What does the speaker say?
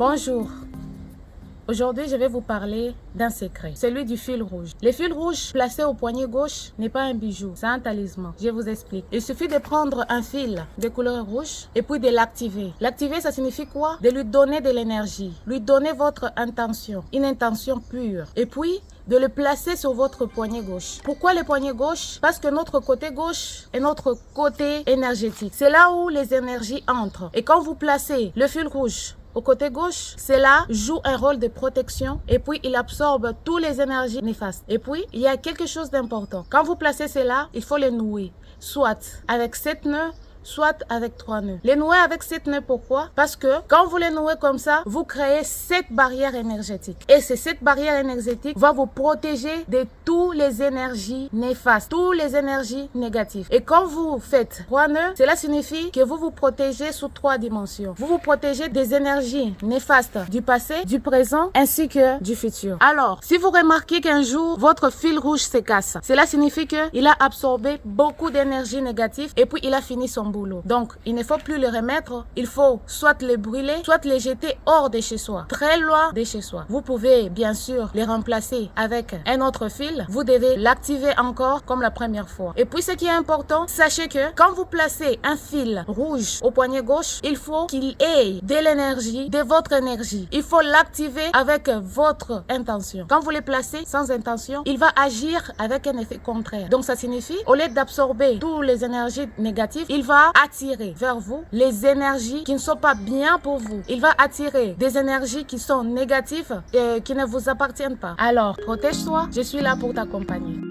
Bonjour. Aujourd'hui, je vais vous parler d'un secret, celui du fil rouge. Le fil rouge placé au poignet gauche n'est pas un bijou, c'est un talisman. Je vous explique. Il suffit de prendre un fil de couleur rouge et puis de l'activer. L'activer, ça signifie quoi? De lui donner de l'énergie, lui donner votre intention, une intention pure. Et puis, de le placer sur votre poignet gauche. Pourquoi le poignet gauche? Parce que notre côté gauche est notre côté énergétique. C'est là où les énergies entrent. Et quand vous placez le fil rouge au côté gauche, cela joue un rôle de protection et puis il absorbe toutes les énergies néfastes. Et puis, il y a quelque chose d'important. Quand vous placez cela, il faut les nouer, soit avec 7 nœuds, soit avec 3 nœuds. Les nouer avec 7 nœuds, pourquoi? Parce que quand vous les nouez comme ça, vous créez 7 barrières énergétiques. Et ces 7 barrières énergétiques vont vous protéger de toutes les énergies néfastes, toutes les énergies négatives. Et quand vous faites 3 nœuds, cela signifie que vous vous protégez sous 3 dimensions. Vous vous protégez des énergies néfastes du passé, du présent, ainsi que du futur. Alors, si vous remarquez qu'un jour, votre fil rouge se casse, cela signifie qu'il a absorbé beaucoup d'énergie négative et puis il a fini son boulot. Donc, il ne faut plus le remettre. Il faut soit le brûler, soit les jeter hors de chez soi, très loin de chez soi. Vous pouvez bien sûr les remplacer avec un autre fil. Vous devez l'activer encore comme la première fois. Et puis, ce qui est important, sachez que quand vous placez un fil rouge au poignet gauche, il faut qu'il ait de l'énergie, de votre énergie. Il faut l'activer avec votre intention. Quand vous le placez sans intention, il va agir avec un effet contraire. Donc, ça signifie, au lieu d'absorber toutes les énergies négatives, il va attirer vers vous les énergies qui ne sont pas bien pour vous. Il va attirer des énergies qui sont négatives et qui ne vous appartiennent pas. Alors, protège-toi, je suis là pour t'accompagner.